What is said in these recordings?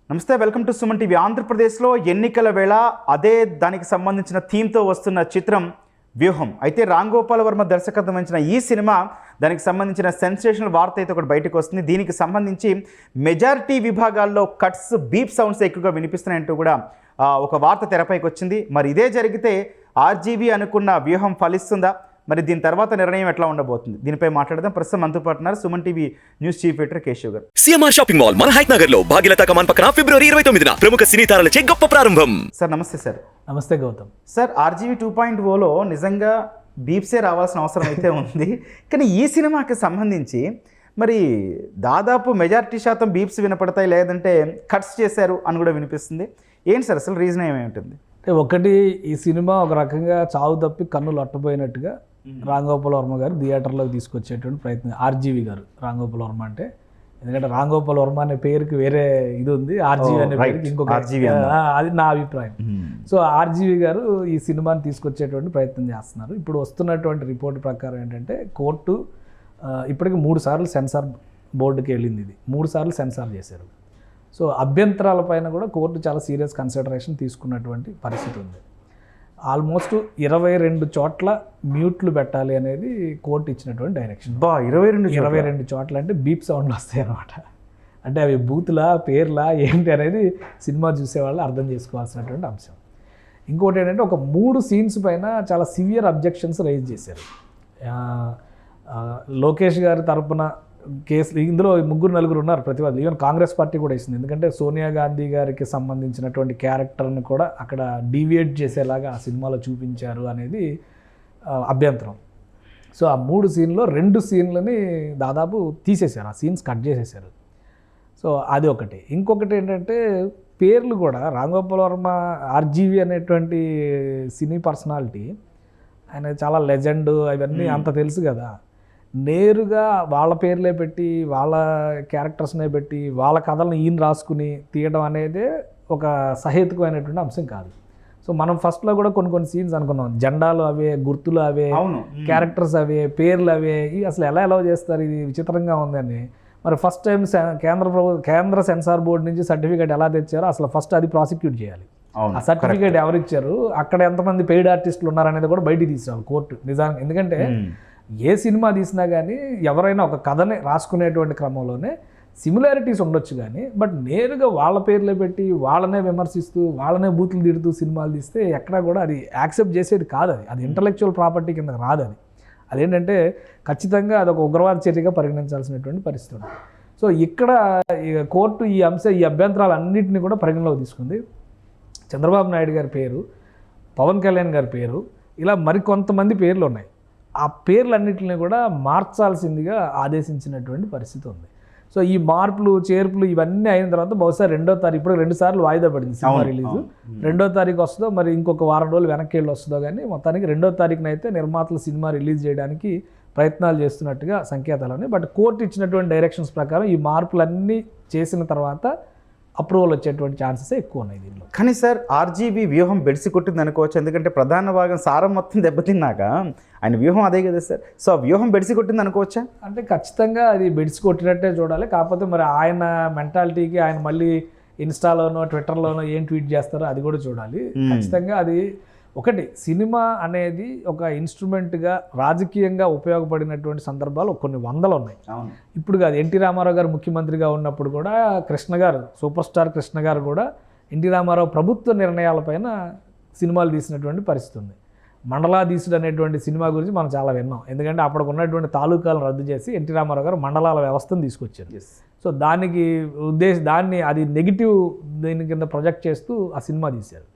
నమస్తే, welcome to Suman TV. ఆంధ్రప్రదేశ్లో ఎన్నికల వేళ అదే దానికి సంబంధించిన థీమ్తో వస్తున్న చిత్రం వ్యూహం. అయితే రామ్ గోపాల్ వర్మ దర్శకత్వం వహించిన ఈ సినిమా దానికి సంబంధించిన సెన్సేషనల్ వార్త అయితే ఒకటి బయటకు వస్తుంది. దీనికి సంబంధించి మెజారిటీ విభాగాల్లో కట్స్, బీప్ సౌండ్స్ ఎక్కువగా వినిపిస్తున్నాయంటూ కూడా ఒక వార్త తెరపైకి వచ్చింది. మరి ఇదే జరిగితే ఆర్జీవీ అనుకున్న వ్యూహం ఫలిస్తుందా? మరి దీని తర్వాత నిర్ణయం ఎట్లా ఉండబోతుంది? దీనిపై మాట్లాడదాం. ప్రస్తుతం మనతో పాటు ఉన్నారు Suman TV news chief editor Keshav గారు. సిఎంఆర్ షాపింగ్ మాల్ మన హైట్ నగర్ లో భాగ్యలతా కమాన్ పక్కన ఫిబ్రవరి 29న ప్రముఖ సినీ తారలచే గొప్ప ప్రారంభం. సార్ నమస్తే. సార్ నమస్తే గౌతమ్. సార్, ఆర్జీవీ 2.0లో నిజంగా బీప్సే రావాల్సిన అవసరం అయితే ఉంది. కానీ ఈ సినిమాకి సంబంధించి మరి దాదాపు మెజారిటీ శాతం బీప్స్ వినపడతాయి, లేదంటే కట్స్ చేశారు అని కూడా వినిపిస్తుంది. ఏంటి సార్ అసలు రీజన్ ఏమేమింటుంది? అంటే ఒకటి, ఈ సినిమా ఒక రకంగా చావు తప్పి కన్నులు అట్టపోయినట్టుగా రామ్ గోపాల్ వర్మ గారు థియేటర్లోకి తీసుకొచ్చేటువంటి ప్రయత్నం. ఆర్జీవీ గారు, రామ్ గోపాల్ వర్మ అంటే, ఎందుకంటే రామ్ గోపాల్ వర్మ అనే పేరుకి వేరే ఇది ఉంది, ఆర్జీవీ అనే పేరుకి ఇంకొక అది నా అభిప్రాయం. సో ఆర్జీవీ గారు ఈ సినిమాని తీసుకొచ్చేటువంటి ప్రయత్నం చేస్తున్నారు. ఇప్పుడు వస్తున్నటువంటి రిపోర్ట్ ప్రకారం ఏంటంటే కోర్టు ఇప్పటికి 3 సార్లు సెన్సార్ బోర్డుకి వెళ్ళింది. ఇది 3 సార్లు సెన్సార్ చేశారు. సో అభ్యంతరాల పైన కూడా కోర్టు చాలా సీరియస్ కన్సిడరేషన్ తీసుకున్నటువంటి పరిస్థితి ఉంది. ఆల్మోస్ట్ 22 చోట్ల మ్యూట్లు పెట్టాలి అనేది కోర్టు ఇచ్చినటువంటి డైరెక్షన్. 22 చోట్ల అంటే బీప్ సౌండ్లు వస్తాయి అన్నమాట. అంటే అవి బూతులా, పేర్లా, ఏంటి అనేది సినిమా చూసేవాళ్ళు అర్థం చేసుకోవాల్సినటువంటి అంశం. ఇంకోటి ఏంటంటే ఒక 3 సీన్స్ పైన చాలా సివియర్ అబ్జెక్షన్స్ రైజ్ చేశారు. లోకేష్ గారి తరపున కేసులు, ఇందులో 3-4 ఉన్నారు ప్రతివాదులు. ఈవెన్ కాంగ్రెస్ పార్టీ కూడా ఇస్తుంది. ఎందుకంటే సోనియా గాంధీ గారికి సంబంధించినటువంటి క్యారెక్టర్ని కూడా అక్కడ డీవియేట్ చేసేలాగా ఆ సినిమాలో చూపించారు అనేది అభ్యంతరం. సో ఆ 3 సీన్లో 2 సీన్లని దాదాపు తీసేశారు, ఆ సీన్స్ కట్ చేసేసారు. సో అది ఒకటి. ఇంకొకటి ఏంటంటే పేర్లు కూడా రామ్ గోపాల్ వర్మ, ఆర్జీవీ అనేటువంటి సినీ పర్సనాలిటీ, ఆయన చాలా లెజెండ్, అవన్నీ అంత తెలుసు కదా. నేరుగా వాళ్ళ పేర్లే పెట్టి, వాళ్ళ క్యారెక్టర్స్నే పెట్టి, వాళ్ళ కథలను ఈయన రాసుకుని తీయడం అనేది ఒక సహేతుకమైనటువంటి అంశం కాదు. సో మనం ఫస్ట్లో కూడా కొన్ని సీన్స్ అనుకున్నాం, జెండాలు అవే, గుర్తులు అవే, క్యారెక్టర్స్ అవే, పేర్లు అవే, అసలు ఎలా చేస్తారు, ఇది విచిత్రంగా ఉందని. మరి ఫస్ట్ టైం కేంద్ర సెన్సార్ బోర్డు నుంచి సర్టిఫికేట్ ఎలా తెచ్చారో అసలు ఫస్ట్ అది ప్రాసిక్యూట్ చేయాలి. ఆ సర్టిఫికేట్ ఎవరు ఇచ్చారు, అక్కడ ఎంతమంది పెయిడ్ ఆర్టిస్టులు ఉన్నారనేది కూడా బయటికి తీసుకోవాలి కోర్టు నిజానికి. ఎందుకంటే ఏ సినిమా తీసినా కానీ ఎవరైనా ఒక కథని రాసుకునేటువంటి క్రమంలోనే సిమిలారిటీస్ ఉండొచ్చు, కానీ బట్ నేరుగా వాళ్ళ పేర్లే పెట్టి, వాళ్ళనే విమర్శిస్తూ, వాళ్ళనే బూతులు తిడుతూ సినిమాలు తీస్తే ఎక్కడా కూడా అది యాక్సెప్ట్ చేసేది కాదు. అది ఇంటలెక్చువల్ ప్రాపర్టీ కింద రాదు. అదేంటంటే ఖచ్చితంగా అదొక ఉగ్రవాద చర్యగా పరిగణించాల్సినటువంటి పరిస్థితి ఉంది. సో ఇక్కడ కోర్టు ఈ అభ్యంతరాలన్నింటినీ కూడా పరిగణలోకి తీసుకుంది. చంద్రబాబు నాయుడు గారి పేరు, పవన్ కళ్యాణ్ గారి పేరు, ఇలా మరికొంతమంది పేర్లు ఉన్నాయి. ఆ పేర్లన్నింటినీ కూడా మార్చాల్సిందిగా ఆదేశించినటువంటి పరిస్థితి ఉంది. సో ఈ మార్పులు, చేర్పులు ఇవన్నీ అయిన తర్వాత బహుశా 2వ తారీఖు, ఇప్పుడు 2 సార్లు వాయిదా పడింది సినిమా రిలీజు. 2వ తారీఖు వస్తుందో, మరి ఇంకొక వారం రోజులు వెనక్కి వెళ్ళి వస్తుందో, కానీ మొత్తానికి 2వ తారీఖున అయితే నిర్మాతలు సినిమా రిలీజ్ చేయడానికి ప్రయత్నాలు చేస్తున్నట్టుగా సంకేతాలు ఉన్నాయి. బట్ కోర్టు ఇచ్చినటువంటి డైరెక్షన్స్ ప్రకారం ఈ మార్పులన్నీ చేసిన తర్వాత అప్రూవల్ వచ్చేటువంటి ఛాన్సెస్ ఎక్కువ ఉన్నాయి దీనిలో. కానీ సార్, ఆర్జీవీ వ్యూహం బెడిసి కొట్టింది అనుకోవచ్చు. ఎందుకంటే ప్రధాన భాగం సారం మొత్తం దెబ్బతిన్నాక ఆయన వ్యూహం అదే కదా సార్. సో ఆ వ్యూహం బెడిసి కొట్టింది అనుకోవచ్చా? అంటే ఖచ్చితంగా అది బెడిసి కొట్టినట్టే చూడాలి. కాకపోతే మరి ఆయన మెంటాలిటీకి ఆయన మళ్ళీ ఇన్స్టాలోనో, ట్విట్టర్లోనో ఏం ట్వీట్ చేస్తారో అది కూడా చూడాలి. ఖచ్చితంగా అది ఒకటి, సినిమా అనేది ఒక ఇన్స్ట్రుమెంట్గా రాజకీయంగా ఉపయోగపడినటువంటి సందర్భాలు కొన్ని వందలు ఉన్నాయి. ఇప్పుడు కాదు, ఎన్టీ రామారావు గారు ముఖ్యమంత్రిగా ఉన్నప్పుడు కూడా కృష్ణ గారు, సూపర్ స్టార్ కృష్ణ గారు కూడా ఎన్టీ రామారావు ప్రభుత్వ నిర్ణయాలపైన సినిమాలు తీసినటువంటి పరిస్థితి ఉంది. మండలాధీశుడు అనేటువంటి సినిమా గురించి మనం చాలా విన్నాం. ఎందుకంటే అప్పటికి ఉన్నటువంటి తాలూకాలను రద్దు చేసి ఎన్టీ రామారావు గారు మండలాల వ్యవస్థను తీసుకొచ్చారు. సో దాన్ని అది నెగిటివ్ దీని కింద ప్రొజెక్ట్ చేస్తూ ఆ సినిమా తీశారు.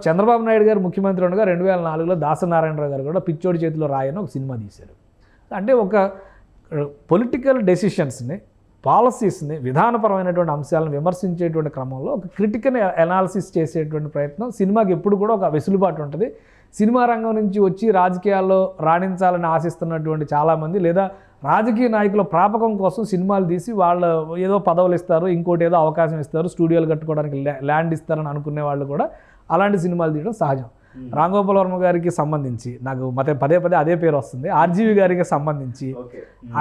చంద్రబాబు నాయుడు గారు ముఖ్యమంత్రి ఉండగా 2004లో దాసనారాయణరావు గారు కూడా పిచ్చోడి చేతిలో రాయని ఒక సినిమా తీశారు. అంటే ఒక పొలిటికల్ డెసిషన్స్ని, పాలసీస్ని, విధానపరమైనటువంటి అంశాలను విమర్శించేటువంటి క్రమంలో ఒక క్రిటికల్ అనాలిసిస్ చేసేటువంటి ప్రయత్నం సినిమాకి ఎప్పుడు కూడా ఒక వెసులుబాటు ఉంటుంది. సినిమా రంగం నుంచి వచ్చి రాజకీయాల్లో రాణించాలని ఆశిస్తున్నటువంటి చాలామంది, లేదా రాజకీయ నాయకుల ప్రాపకం కోసం సినిమాలు తీసి వాళ్ళు ఏదో పదవులు ఇస్తారు, ఇంకోటి ఏదో అవకాశం ఇస్తారు, స్టూడియోలు కట్టుకోవడానికి ల్యాండ్ ఇస్తారని అనుకునే వాళ్ళు కూడా అలాంటి సినిమాలు తీయడం సహజం. రామ్ గోపాల్ వర్మ గారికి సంబంధించి నాకు పదే అదే పేరు వస్తుంది. ఆర్జీవీ గారికి సంబంధించి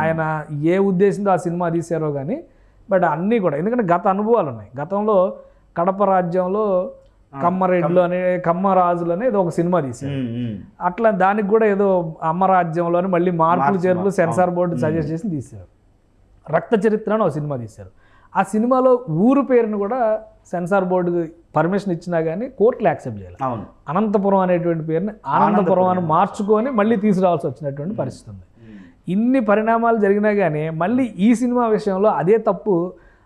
ఆయన ఏ ఉద్దేశంతో ఆ సినిమా తీశారో కానీ బట్ అన్నీ కూడా ఎందుకంటే గత అనుభవాలు ఉన్నాయి. గతంలో కడప రాజ్యంలో కమ్మరెడ్లు అనే కమ్మరాజులు అనేది ఒక సినిమా తీశారు. అట్లా దానికి కూడా ఏదో అమ్మరాజ్యంలోని మళ్ళీ మార్పులు చేర్పులు సెన్సార్ బోర్డు సజెస్ట్ చేసి తీశారు. రక్త చరిత్ర అని ఒక సినిమా తీశారు. ఆ సినిమాలో ఊరు పేరును కూడా సెన్సార్ బోర్డుకి పర్మిషన్ ఇచ్చినా కానీ కోర్టులు యాక్సెప్ట్ చేయాలి. అనంతపురం అనేటువంటి పేరుని ఆనందపురం అని మార్చుకొని మళ్ళీ తీసుకురావాల్సి వచ్చినటువంటి పరిస్థితి ఉంది. ఇన్ని పరిణామాలు జరిగినా కానీ మళ్ళీ ఈ సినిమా విషయంలో అదే తప్పు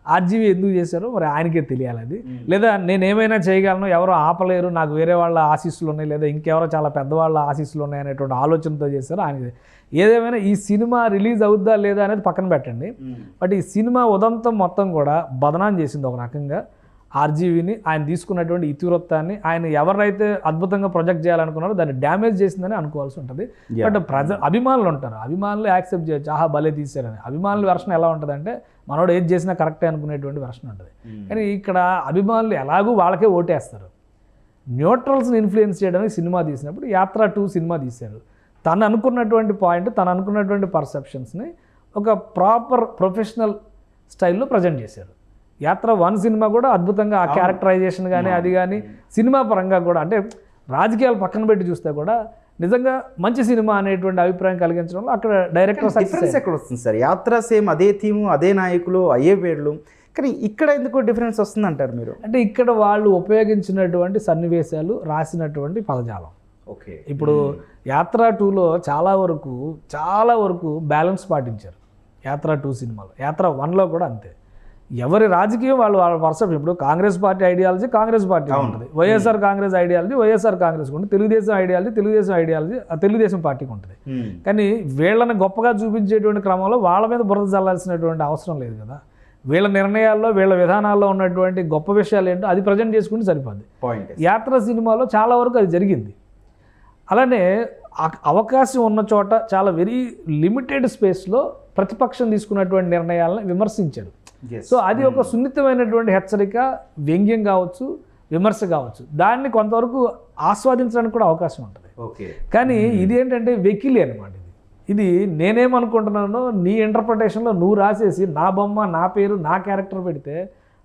ఆర్జీవి ఎందుకు చేశారో మరి ఆయనకే తెలియాలి. అది లేదా నేనేమైనా చేయగలను, ఎవరో ఆపలేరు, నాకు వేరే వాళ్ళ ఆశీస్సులు ఉన్నాయి, లేదా ఇంకెవరో చాలా పెద్దవాళ్ళ ఆశీస్సులు ఉన్నాయి అనేటువంటి ఆలోచనతో చేశారో ఆయనకి. ఏదేమైనా ఈ సినిమా రిలీజ్ అవుద్దా లేదా అనేది పక్కన పెట్టండి. బట్ ఈ సినిమా ఉదంతం మొత్తం కూడా బదనాం చేసింది ఒక రకంగా ఆర్జీవిని. ఆయన తీసుకున్నటువంటి ఇతివృత్తాన్ని, ఆయన ఎవరైతే అద్భుతంగా ప్రొజెక్ట్ చేయాలనుకున్నారో దాన్ని డ్యామేజ్ చేసిందని అనుకోవాల్సి ఉంటుంది. బట్ అభిమానులు ఉంటారు, అభిమానులు యాక్సెప్ట్ చేయొచ్చు, ఆహా భలే తీశారని. అభిమానుల వెర్షన్ ఎలా ఉంటుందంటే మనోడు ఏది చేసినా కరెక్టే అనుకునేటువంటి వెర్షన్ ఉంటుంది. కానీ ఇక్కడ అభిమానులు ఎలాగూ వాళ్ళకే ఓటేస్తారు. న్యూట్రల్స్ని ఇన్ఫ్లుయెన్స్ చేయడానికి సినిమా తీసినప్పుడు యాత్ర 2 సినిమా తీశారు. తను అనుకున్నటువంటి పాయింట్, తను అనుకున్నటువంటి పర్సెప్షన్స్ని ఒక ప్రాపర్ ప్రొఫెషనల్ స్టైల్లో ప్రజెంట్ చేశారు. యాత్ర 1 సినిమా కూడా అద్భుతంగా ఆ క్యారెక్టరైజేషన్ కానీ అది కానీ సినిమా పరంగా కూడా, అంటే రాజకీయాలు పక్కన పెట్టి చూస్తే కూడా నిజంగా మంచి సినిమా అనేటువంటి అభిప్రాయం కలిగించడంలో అక్కడ డైరెక్టర్ డిఫరెన్స్ ఎక్కడ వస్తుంది సార్? యాత్ర సేమ్ అదే థీము, అదే నాయకులు, అయ్యే పేర్లు, కానీ ఇక్కడ ఎందుకు డిఫరెన్స్ వస్తుంది అంటారు మీరు? అంటే ఇక్కడ వాళ్ళు ఉపయోగించినటువంటి సన్నివేశాలు, రాసినటువంటి పదజాలం. ఓకే, ఇప్పుడు యాత్ర 2లో చాలా వరకు బ్యాలెన్స్ పాటించారు. యాత్ర 2 సినిమాలో, యాత్ర 1లో కూడా అంతే. ఎవరి రాజకీయం వాళ్ళ పర్సెప్షన్. ఇప్పుడు Congress party ideology Congress party ఉంటుంది, వైఎస్ఆర్ కాంగ్రెస్ ఐడియాలజీ వైఎస్ఆర్ కాంగ్రెస్ ఉంటుంది, తెలుగుదేశం ఐడియాలజీ తెలుగుదేశం పార్టీకి ఉంటుంది. కానీ వీళ్ళని గొప్పగా చూపించేటువంటి క్రమంలో వాళ్ళ మీద బురద చల్లాల్సినటువంటి అవసరం లేదు కదా. వీళ్ళ నిర్ణయాల్లో, వీళ్ళ విధానాల్లో ఉన్నటువంటి గొప్ప విషయాలు ఏంటో అది ప్రజెంట్ చేసుకుంటే సరిపోద్ది. యాత్ర సినిమాలో చాలా వరకు అది జరిగింది. అలానే అవకాశం ఉన్న చోట చాలా వెరీ లిమిటెడ్ స్పేస్లో ప్రతిపక్షం తీసుకున్నటువంటి నిర్ణయాలను విమర్శించారు. సో అది ఒక సున్నితమైనటువంటి హెచ్చరిక, వ్యంగ్యం కావచ్చు, విమర్శ కావచ్చు. దాన్ని కొంతవరకు ఆస్వాదించడానికి కూడా అవకాశం ఉంటుంది. కానీ ఇది ఏంటంటే వెకిలి అనమాట. ఇది నేనేమనుకుంటున్నానో నీ ఇంటర్ప్రిటేషన్లో నువ్వు రాసేసి నా బొమ్మ, నా పేరు, నా క్యారెక్టర్ పెడితే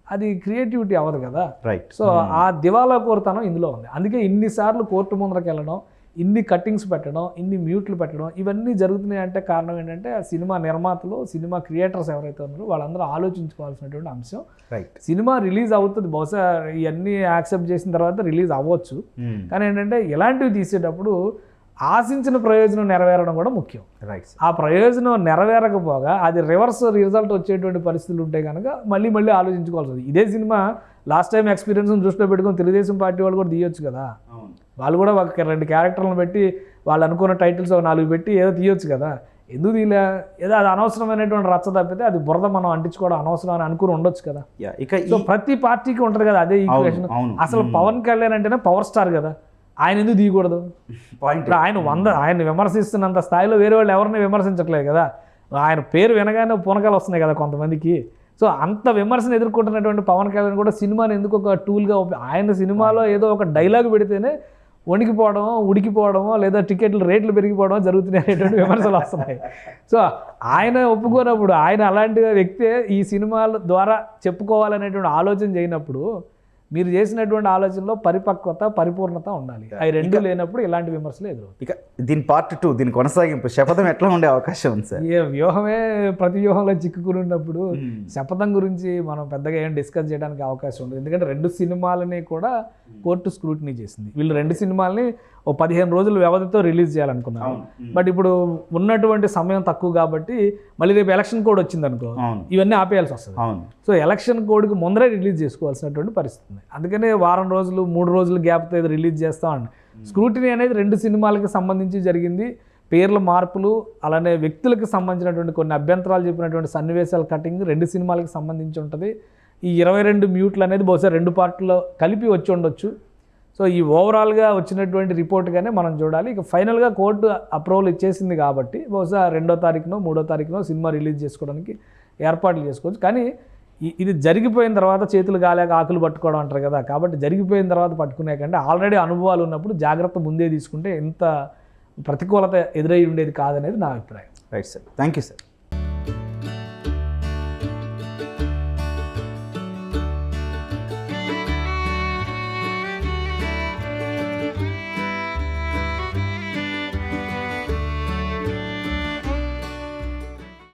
అది క్రియేటివిటీ అవ్వదు కదా. రైట్. సో ఆ దివాలా కోరుతనం ఇందులో ఉంది. అందుకే ఇన్నిసార్లు కోర్టు ముందరకు వెళ్ళడం, ఇన్ని కట్టింగ్స్ పెట్టడం, ఇన్ని మ్యూట్లు పెట్టడం, ఇవన్నీ జరుగుతున్నాయి అంటే కారణం ఏంటంటే ఆ సినిమా నిర్మాతలు, సినిమా క్రియేటర్స్ ఎవరైతే ఉన్నారో వాళ్ళందరూ ఆలోచించుకోవాల్సినటువంటి అంశం. రైట్. సినిమా రిలీజ్ అవుతుంది, బహుశా ఇవన్నీ యాక్సెప్ట్ చేసిన తర్వాత రిలీజ్ అవ్వచ్చు. కానీ ఏంటంటే ఇలాంటివి తీసేటప్పుడు ఆశించిన ప్రయోజనం నెరవేరడం కూడా ముఖ్యం. రైట్. ఆ ప్రయోజనం నెరవేరకపోగా అది రివర్స్ రిజల్ట్ వచ్చేటువంటి పరిస్థితులు ఉంటే కనుక మళ్ళీ ఆలోచించుకోవాల్సి వస్తుంది. ఇదే సినిమా లాస్ట్ టైం ఎక్స్పీరియన్స్ని దృష్టిలో పెట్టుకుని తెలుగుదేశం పార్టీ వాళ్ళు కూడా తీయొచ్చు కదా. వాళ్ళు కూడా ఒక 2 క్యారెక్టర్లను పెట్టి వాళ్ళు అనుకున్న టైటిల్స్ 4 పెట్టి ఏదో తీయొచ్చు కదా. ఎందుకు తీలే? ఏదో అది అనవసరమైనటువంటి రచ్చ తప్పితే అది బురద మనం అంటించుకోవడం అనవసరం అని అనుకుని ఉండొచ్చు కదా. సో ప్రతి పార్టీకి ఉంటుంది కదా అదే ఈక్వేషన్. అసలు పవన్ కళ్యాణ్ అంటేనే పవర్ స్టార్ కదా, ఆయన ఎందుకు తీయకూడదు? ఇప్పుడు ఆయన విమర్శిస్తున్నంత స్థాయిలో వేరే వాళ్ళు ఎవరిని విమర్శించట్లేదు కదా. ఆయన పేరు వినగానే పూనకాలు వస్తున్నాయి కదా కొంతమందికి. సో అంత విమర్శను ఎదుర్కొంటున్నటువంటి పవన్ కళ్యాణ్ కూడా సినిమాని ఎందుకు ఒక టూల్గా, ఆయన సినిమాలో ఏదో ఒక డైలాగ్ పెడితేనే వణికిపోవడమో, ఉడికిపోవడమో, లేదా టికెట్లు రేట్లు పెరిగిపోవడమో జరుగుతున్నాయి అనేటువంటి విమర్శలు వస్తున్నాయి. సో ఆయన ఒప్పుకోనప్పుడు, ఆయన అలాంటి వ్యక్తే ఈ సినిమాల ద్వారా చెప్పుకోవాలనేటువంటి ఆలోచన చేయనప్పుడు మీరు చేసినటువంటి ఆలోచనలో పరిపక్వత, పరిపూర్ణత ఉండాలి. అవి రెండు లేనప్పుడు ఇలాంటి విమర్శలు ఎదురు. ఇక దీని పార్ట్ 2, దీని కొనసాగింపు శపథం ఎట్లా ఉండే అవకాశం ఉంది సార్? ఏ వ్యూహమే ప్రతి వ్యూహంలో చిక్కుకుని ఉన్నప్పుడు శపథం గురించి మనం పెద్దగా ఏం డిస్కస్ చేయడానికి అవకాశం ఉంది. ఎందుకంటే 2 సినిమాలని కూడా కోర్టు స్క్రూటినీ చేసింది. వీళ్ళు 2 సినిమాలని ఓ 15 రోజుల వ్యవధితో రిలీజ్ చేయాలనుకున్నారు. బట్ ఇప్పుడు ఉన్నటువంటి సమయం తక్కువ కాబట్టి మళ్ళీ రేపు ఎలక్షన్ కోడ్ వచ్చింది అనుకో, ఇవన్నీ ఆపేయాల్సి వస్తుంది. సో ఎలక్షన్ కోడ్కి ముందరే రిలీజ్ చేసుకోవాల్సినటువంటి పరిస్థితి. అందుకనే వారం రోజులు 3 రోజులు గ్యాప్తో ఏదో రిలీజ్ చేస్తామండి. స్క్రూటినీ అనేది 2 సినిమాలకి సంబంధించి జరిగింది. పేర్ల మార్పులు, అలానే వ్యక్తులకు సంబంధించినటువంటి కొన్ని అభ్యంతరాలు చెప్పినటువంటి సన్నివేశాల కటింగ్ 2 సినిమాలకి సంబంధించి ఉంటుంది. ఈ 22 మ్యూట్లు అనేది బహుశా 2 పార్ట్లో కలిపి వచ్చి ఉండొచ్చు. సో ఈ ఓవరాల్గా వచ్చినటువంటి రిపోర్ట్గానే మనం చూడాలి. ఇక ఫైనల్గా కోర్టు అప్రూవల్ ఇచ్చేసింది కాబట్టి బహుశా 2వ తారీఖునో 3వ తారీఖునో సినిమా రిలీజ్ చేసుకోవడానికి ఏర్పాట్లు చేసుకోవచ్చు. కానీ ఇది జరిగిపోయిన తర్వాత చేతులు గాలేక ఆకులు పట్టుకోవడం అంటారు కదా. కాబట్టి జరిగిపోయిన తర్వాత పట్టుకునే కంటే ఆల్రెడీ అనుభవాలు ఉన్నప్పుడు జాగ్రత్త ముందే తీసుకుంటే ఎంత ప్రతికూలత ఎదురై ఉండేది కాదనేది నా అభిప్రాయం. Right sir, thank you sir.